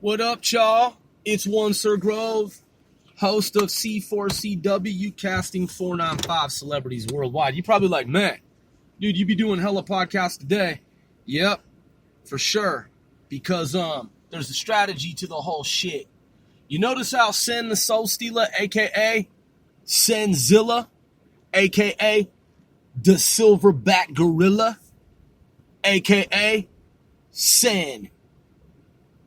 What up, y'all? It's One Sir Grove, host of C4CW, casting 495 celebrities worldwide. You're probably like, man, dude, you be doing hella podcasts today. Yep, for sure. Because there's a strategy to the whole shit. You notice how Sen the Soul Stealer, a.k.a. Senzilla, a.k.a. the Silverback Gorilla, a.k.a. Sen.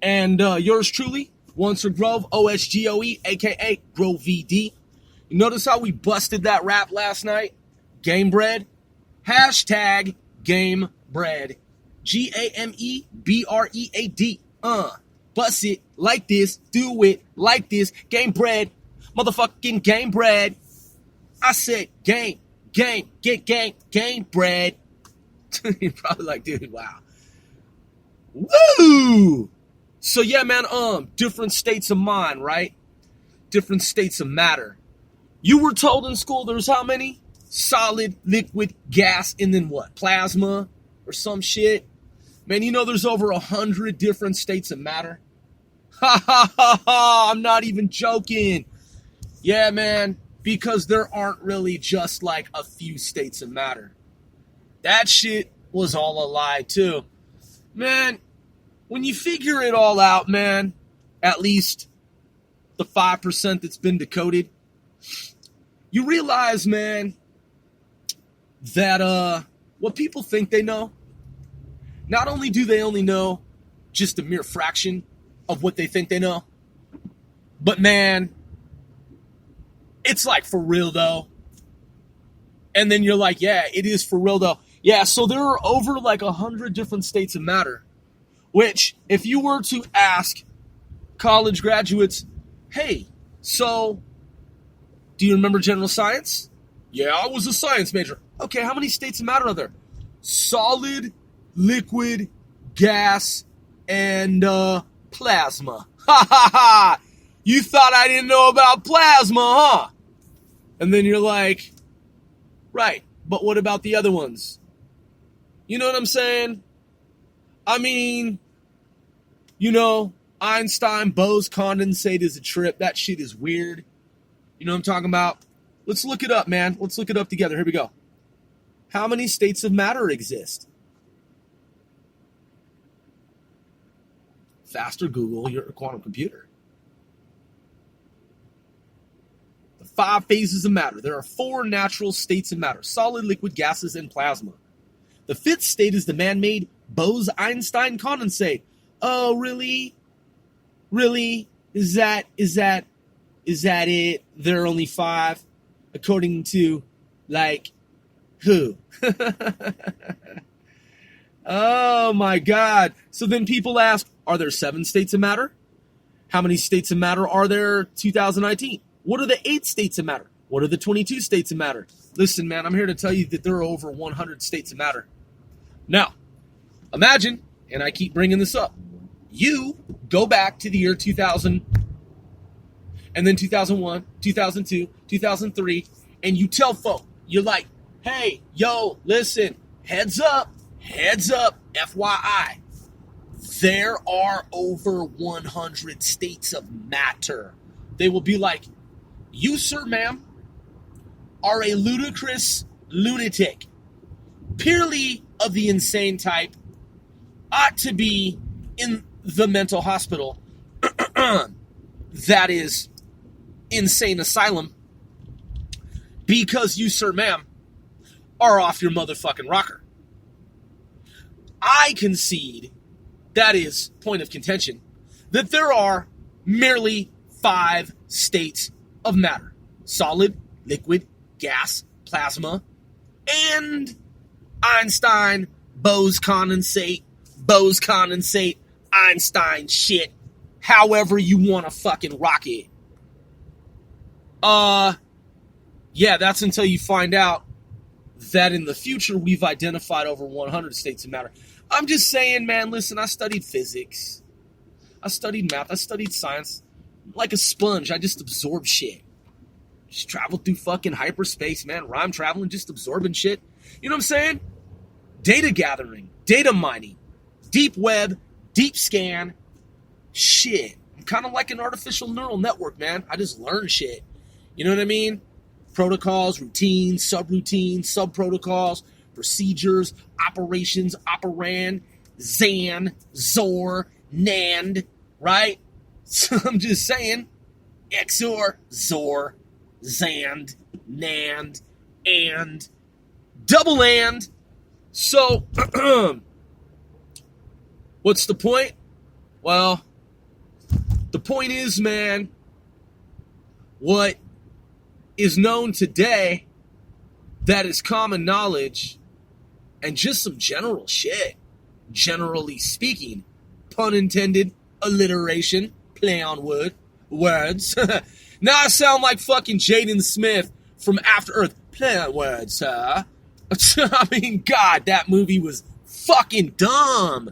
And yours truly, One Sir Grove, OSGOE, a.k.a. Grove VD. You notice how we busted that rap last night? Game Bread. Hashtag Game Bread. G-A-M-E-B-R-E-A-D. Bust it like this. Do it like this. Game Bread. Motherfucking Game Bread. I said game. Get game bread. You're probably like, dude, wow. Woo! So yeah, man, different states of mind, right? Different states of matter. You were told in school there's how many? Solid, liquid, gas, and then what? Plasma or some shit? Man, you know there's over 100 different states of matter? Ha ha ha ha, I'm not even joking. Yeah, man, because there aren't really just like a few states of matter. That shit was all a lie too. Man, when you figure it all out, man, at least the 5% that's been decoded, you realize, man, that what people think they know, not only do they only know just a mere fraction of what they think they know, but man, it's like for real though. And then you're like, yeah, it is for real though. Yeah, so there are over like 100 different states of matter. Which, if you were to ask college graduates, hey, so, do you remember general science? Yeah, I was a science major. Okay, how many states of matter are there? Solid, liquid, gas, and plasma. Ha ha ha! You thought I didn't know about plasma, huh? And then you're like, right, but what about the other ones? You know what I'm saying? I mean, you know, Einstein, Bose condensate is a trip. That shit is weird. You know what I'm talking about? Let's look it up, man. Let's look it up together. Here we go. How many states of matter exist? Faster, Google, you're a quantum computer. The 5 phases of matter. There are 4 natural states of matter: solid, liquid, gases, and plasma. The 5th state is the man-made Bose-Einstein condensate. Oh, really? Really? Is that it? There are only 5? According to, like, who? Oh, my God. So then people ask, are there 7 states of matter? How many states of matter are there 2019? What are the 8 states of matter? What are the 22 states of matter? Listen, man, I'm here to tell you that there are over 100 states of matter. Now, imagine, and I keep bringing this up, you go back to the year 2000, and then 2001, 2002, 2003, and you tell folk, you're like, hey, yo, listen, heads up, FYI, there are over 100 states of matter. They will be like, you, sir, ma'am, are a ludicrous lunatic, purely of the insane type, ought to be in the mental hospital, that is, insane asylum, because you, sir, ma'am, are off your motherfucking rocker. I concede, that is point of contention, that there are merely 5 states of matter: solid, liquid, gas, plasma, and Einstein, Bose condensate, Einstein shit, however you want to fucking rock it. Yeah, that's until you find out that in the future we've identified over 100 states of matter. I'm just saying, man, listen, I studied physics. I studied math. I studied science. Like a sponge, I just absorb shit. Just travel through fucking hyperspace, man. Rhyme traveling, just absorbing shit. You know what I'm saying? Data gathering, data mining, deep web, deep scan, shit, I'm kind of like an artificial neural network, man. I just learn shit. You know what I mean? Protocols, routines, subroutines, sub-protocols, procedures, operations, operand, Zan, Zor, Nand, right? So I'm just saying, XOR, Zor, Zand, Nand, and, double and. So, what's the point? Well, the point is, man, what is known today that is common knowledge and just some general shit, generally speaking, pun intended, alliteration, play on words. Now I sound like fucking Jaden Smith from After Earth. Play on words, huh? I mean, God, that movie was fucking dumb.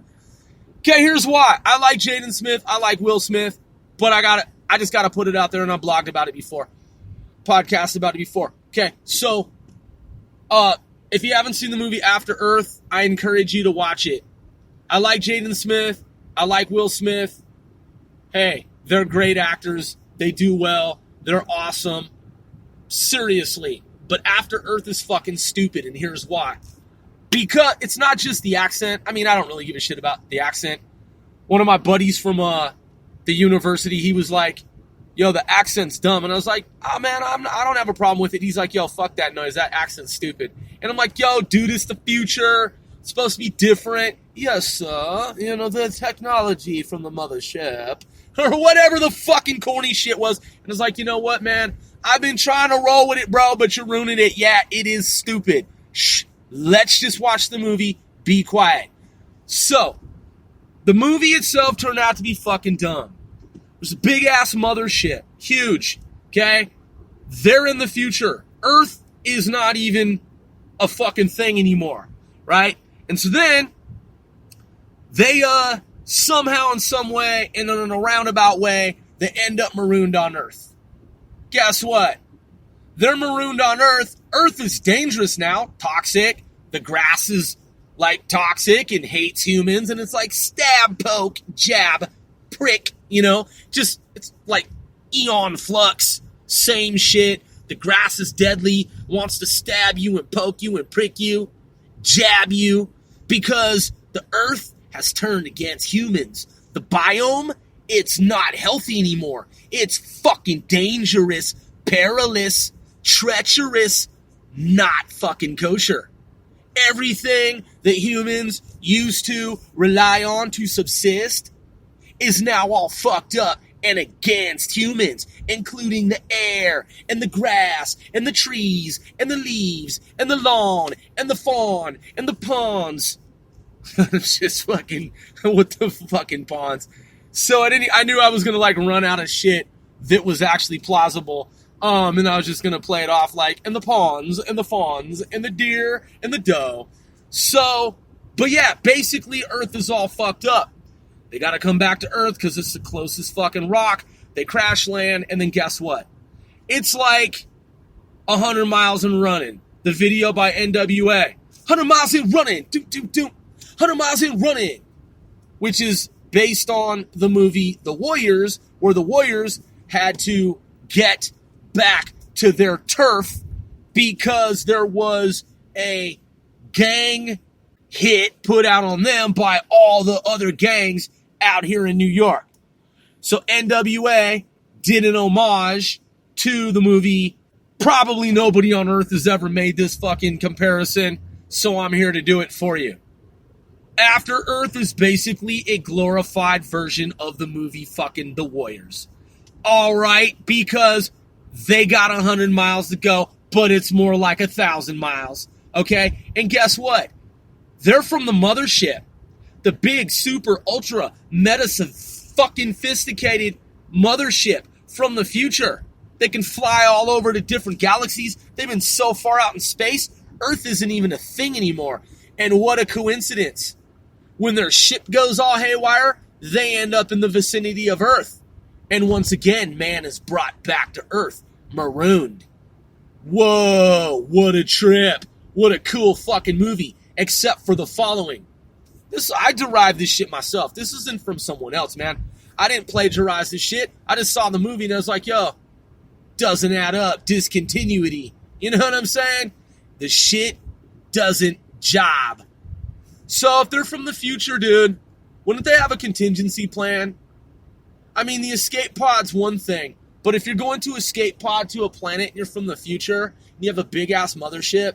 Okay, here's why. I like Jaden Smith. I like Will Smith. But I just gotta put it out there, and I blogged about it before. Podcast about it before. Okay, so, if you haven't seen the movie After Earth, I encourage you to watch it. I like Jaden Smith. I like Will Smith. Hey, they're great actors. They do well. They're awesome. Seriously. But After Earth is fucking stupid, and here's why. Because it's not just the accent. I mean, I don't really give a shit about the accent. One of my buddies from the university, he was like, yo, the accent's dumb. And I was like, oh, man, I don't have a problem with it. He's like, yo, fuck that noise. That accent's stupid. And I'm like, yo, dude, it's the future. It's supposed to be different. Yes, sir. You know, the technology from the Mothership. Or whatever the fucking corny shit was. And I was like, you know what, man? I've been trying to roll with it, bro, but you're ruining it. Yeah, it is stupid. Shh. Let's just watch the movie. Be quiet. So, the movie itself turned out to be fucking dumb. There's a big-ass mothership. Huge. Okay? They're in the future. Earth is not even a fucking thing anymore. Right? And so then, they, somehow in some way, in a roundabout way, they end up marooned on Earth. Guess what? They're marooned on Earth. Earth is dangerous now. Toxic. The grass is, like, toxic and hates humans. And it's like stab, poke, jab, prick, you know? Just, it's like eon flux. Same shit. The grass is deadly. Wants to stab you and poke you and prick you. Jab you. Because the Earth has turned against humans. The biome, it's not healthy anymore. It's fucking dangerous, perilous, treacherous, not fucking kosher. Everything that humans used to rely on to subsist is now all fucked up and against humans, including the air and the grass and the trees and the leaves and the lawn and the fawn and the ponds. It's just fucking with the fucking ponds. So I knew I was gonna like run out of shit that was actually plausible. And I was just gonna play it off like, and the ponds and the fawns and the deer and the doe. So, but yeah, basically Earth is all fucked up. They gotta come back to Earth because it's the closest fucking rock. They crash land, and then guess what? It's like 100 miles and running. The video by NWA. 100 miles and running. 100 miles and running. Which is based on the movie The Warriors, where the Warriors had to get back to their turf because there was a gang hit put out on them by all the other gangs out here in New York. So NWA did an homage to the movie. Probably nobody on earth has ever made this fucking comparison, so I'm here to do it for you. After Earth is basically a glorified version of the movie fucking The Warriors. Alright, because they got 100 miles to go, but it's more like 1,000 miles. Okay? And guess what? They're from the Mothership. The big, super, ultra, meta, fucking sophisticated Mothership from the future. They can fly all over to different galaxies. They've been so far out in space, Earth isn't even a thing anymore. And what a coincidence. When their ship goes all haywire, they end up in the vicinity of Earth. And once again, man is brought back to Earth, marooned. Whoa, what a trip. What a cool fucking movie. Except for the following. I derived this shit myself. This isn't from someone else, man. I didn't plagiarize this shit. I just saw the movie and I was like, yo, doesn't add up. Discontinuity. You know what I'm saying? The shit doesn't job. So if they're from the future, dude, wouldn't they have a contingency plan? I mean, the escape pod's one thing, but if you're going to escape pod to a planet and you're from the future and you have a big-ass mothership,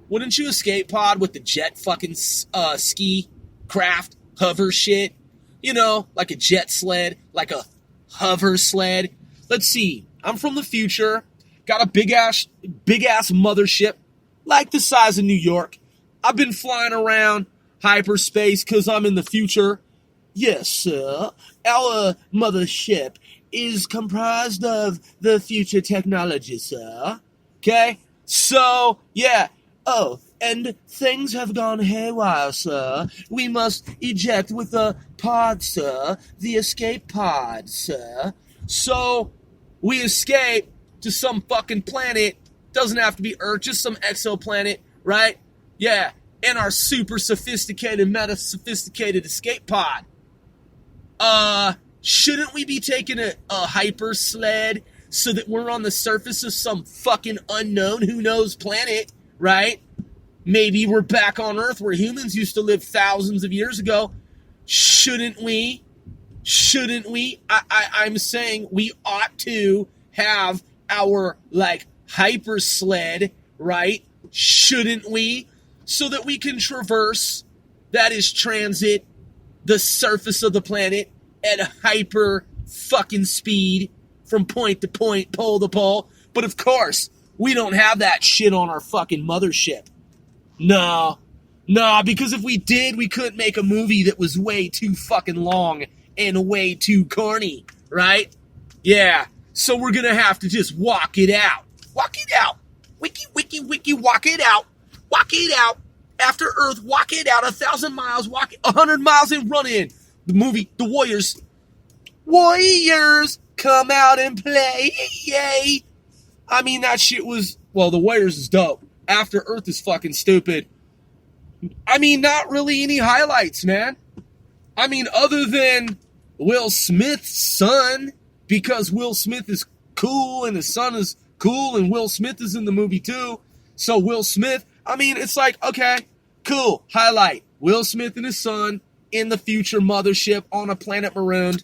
wouldn't you escape pod with the jet fucking ski craft hover shit? You know, like a jet sled, like a hover sled. Let's see. I'm from the future, got a big-ass mothership, like the size of New York. I've been flying around hyperspace because I'm in the future. Yes, sir. Our mothership is comprised of the future technology, sir. Okay? So, yeah. Oh, and things have gone haywire, sir. We must eject with the pod, sir. The escape pod, sir. So, we escape to some fucking planet. Doesn't have to be Earth, just some exoplanet, right? Yeah. In our super sophisticated, meta-sophisticated escape pod. Shouldn't we be taking a hyper sled so that we're on the surface of some fucking unknown, who knows planet, right? Maybe we're back on Earth where humans used to live thousands of years ago. Shouldn't we? I'm saying we ought to have our, like, hyper sled, right? Shouldn't we? So that we can traverse, that is transit, the surface of the planet at a hyper fucking speed from point to point, pole to pole. But of course, we don't have that shit on our fucking mothership. No, because if we did, we couldn't make a movie that was way too fucking long and way too corny, right? Yeah, so we're gonna have to just walk it out. Walk it out. Wiki, walk it out. Walk it out. After Earth, walk it out. 1,000 miles, walk it, 100 miles and run in. The movie, The Warriors. Warriors, come out and play. Yay. I mean, that shit was, well, The Warriors is dope. After Earth is fucking stupid. I mean, not really any highlights, man. I mean, other than Will Smith's son, because Will Smith is cool and his son is cool and Will Smith is in the movie too. So Will Smith, I mean, it's like, okay, cool, highlight. Will Smith and his son in the future mothership on a planet marooned.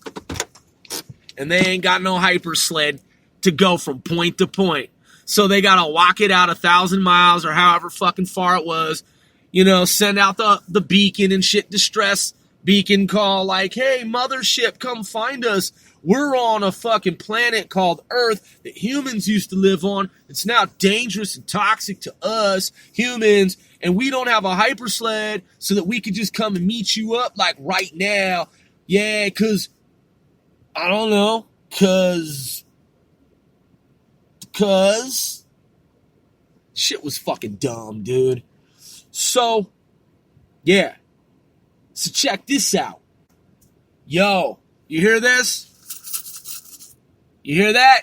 And they ain't got no hyper sled to go from point to point. So they gotta walk it out 1,000 miles or however fucking far it was. You know, send out the beacon and shit, distress beacon call like, hey, mothership, come find us. We're on a fucking planet called Earth that humans used to live on. It's now dangerous and toxic to us, humans, and we don't have a hypersled so that we could just come and meet you up like right now. Yeah, because, I don't know, because shit was fucking dumb, dude. So, yeah. So check this out. Yo, you hear this? You hear that?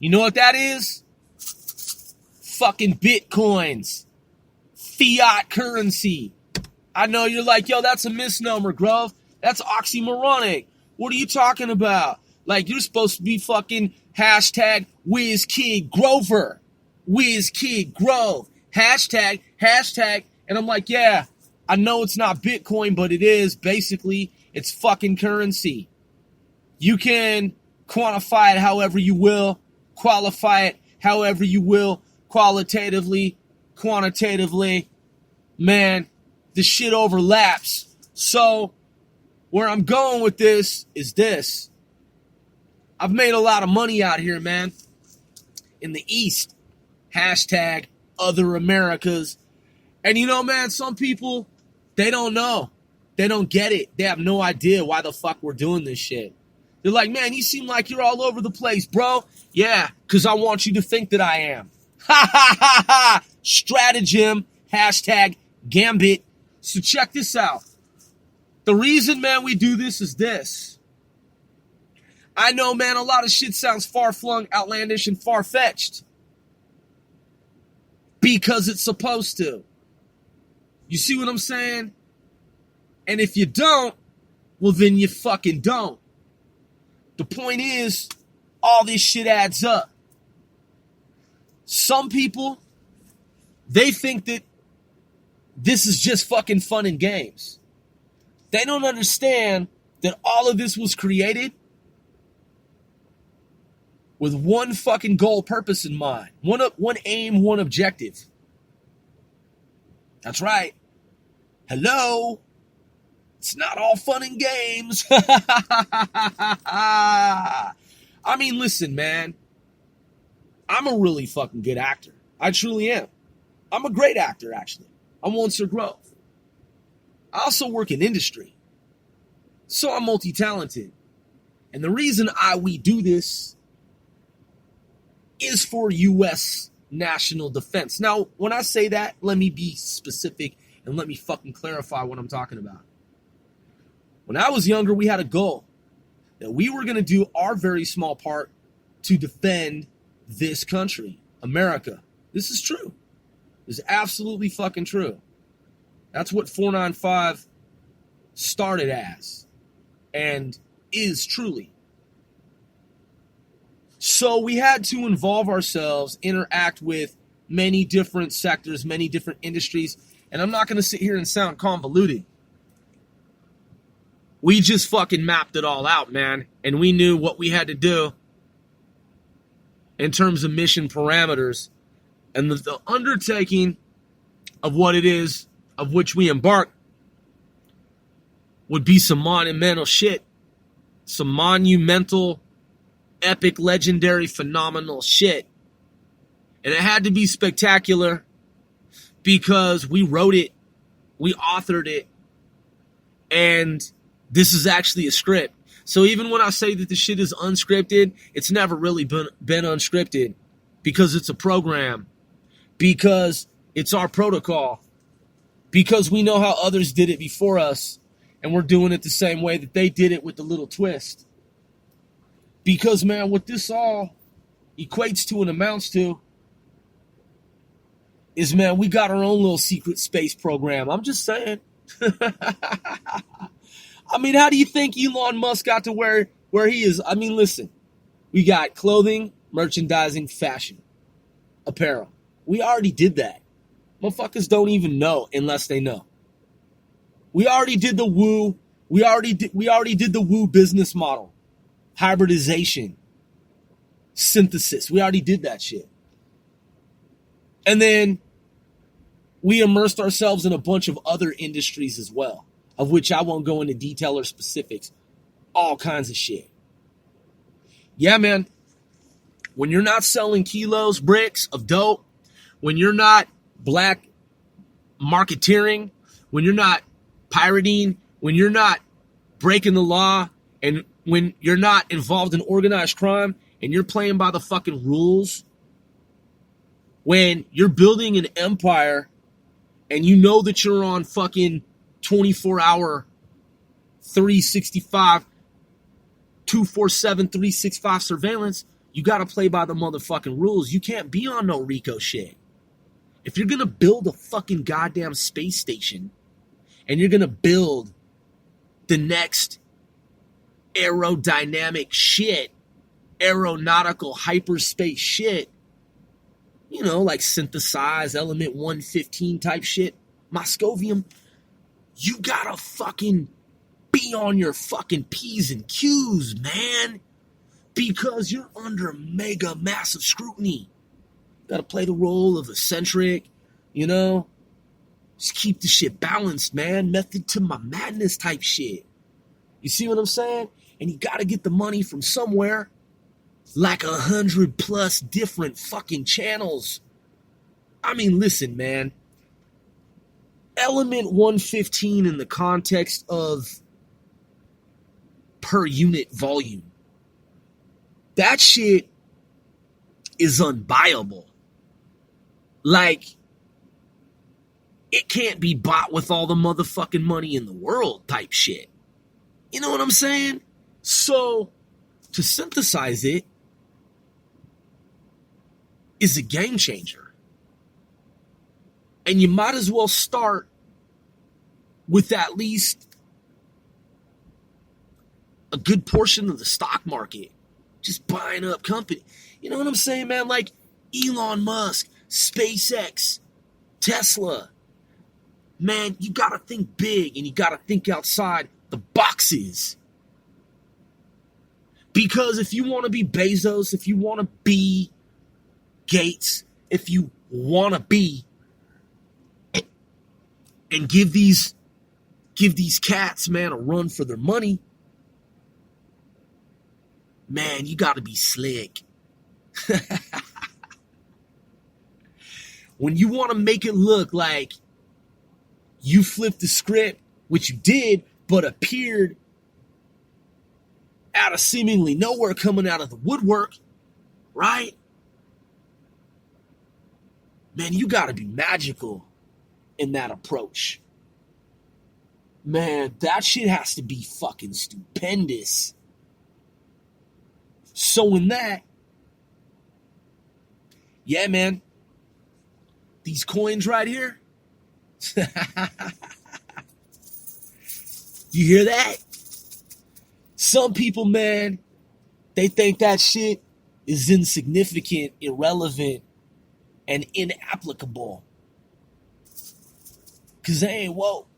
You know what that is? Fucking bitcoins. Fiat currency. I know you're like, yo, that's a misnomer, Grove. That's oxymoronic. What are you talking about? Like, you're supposed to be fucking hashtag WizKidGrover. WizKidGrove. Hashtag. And I'm like, yeah, I know it's not Bitcoin, but it is. Basically, it's fucking currency. You can quantify it however you will, qualify it however you will, qualitatively, quantitatively. Man, the shit overlaps. So, where I'm going with this is this. I've made a lot of money out here, man. In the East. Hashtag other Americas. And you know, man, some people, they don't know. They don't get it. They have no idea why the fuck we're doing this shit. They're like, man, you seem like you're all over the place, bro. Yeah, because I want you to think that I am. Ha ha ha ha. Stratagem. Hashtag Gambit. So check this out. The reason, man, we do this is this. I know, man, a lot of shit sounds far-flung, outlandish, and far-fetched. Because it's supposed to. You see what I'm saying? And if you don't, well, then you fucking don't. The point is, all this shit adds up. Some people, they think that this is just fucking fun and games. They don't understand that all of this was created with one fucking goal, purpose in mind. One aim, one objective. That's right. Hello. It's not all fun and games. I mean, listen, man. I'm a really fucking good actor. I truly am. I'm a great actor, actually. I'm one Sir Growth. I also work in industry. So I'm multi-talented. And the reason we do this is for U.S. national defense. Now, when I say that, let me be specific and let me fucking clarify what I'm talking about. When I was younger, we had a goal that we were going to do our very small part to defend this country, America. This is true. This is absolutely fucking true. That's what 495 started as and is truly. So we had to involve ourselves, interact with many different sectors, many different industries, and I'm not going to sit here and sound convoluted. We just fucking mapped it all out, man, and we knew what we had to do in terms of mission parameters and the undertaking of what it is of which we embark would be some monumental shit, some monumental, epic, legendary, phenomenal shit. And it had to be spectacular because we wrote it, we authored it, and this is actually a script. So even when I say that the shit is unscripted, it's never really been unscripted because it's a program, because it's our protocol, because we know how others did it before us, and we're doing it the same way that they did it with the little twist. Because, man, what this all equates to and amounts to is, man, we got our own little secret space program. I'm just saying. I mean, how do you think Elon Musk got to where he is? I mean, listen, we got clothing, merchandising, fashion, apparel. We already did that. Motherfuckers don't even know unless they know. We already did the woo. We already did the woo business model. Hybridization. Synthesis. We already did that shit. And then we immersed ourselves in a bunch of other industries as well, of which I won't go into detail or specifics. All kinds of shit. Yeah, man. When you're not selling kilos, bricks of dope, when you're not black marketeering, when you're not pirating, when you're not breaking the law, and when you're not involved in organized crime, and you're playing by the fucking rules, when you're building an empire, and you know that you're on fucking 24-hour, 365, 247, 365 surveillance, you got to play by the motherfucking rules. You can't be on no Rico shit. If you're going to build a fucking goddamn space station and you're going to build the next aerodynamic shit, aeronautical hyperspace shit, you know, like synthesized element 115 type shit, Moscovium, you gotta fucking be on your fucking P's and Q's, man, because you're under mega massive scrutiny. Gotta play the role of eccentric, you know, just keep the shit balanced, man, method to my madness type shit. You see what I'm saying? And you gotta get the money from somewhere, like 100+ different fucking channels. I mean, listen, man. Element 115 in the context of per unit volume. That shit is unbuyable. Like, it can't be bought with all the motherfucking money in the world type shit. You know what I'm saying? So, to synthesize it is a game changer. And you might as well start with at least a good portion of the stock market, just buying up company. You know what I'm saying, man? Like Elon Musk, SpaceX, Tesla. Man, you got to think big and you got to think outside the boxes. Because if you want to be Bezos, if you want to be Gates, if you want to be and give these cats, man, a run for their money, man, you got to be slick. When you want to make it look like you flipped the script, which you did, but appeared out of seemingly nowhere, coming out of the woodwork, right? Man, you got to be magical in that approach. Man, that shit has to be fucking stupendous. So in that, yeah, man, these coins right here, you hear that? Some people, man, they think that shit is insignificant, irrelevant, and inapplicable. Because they ain't woke.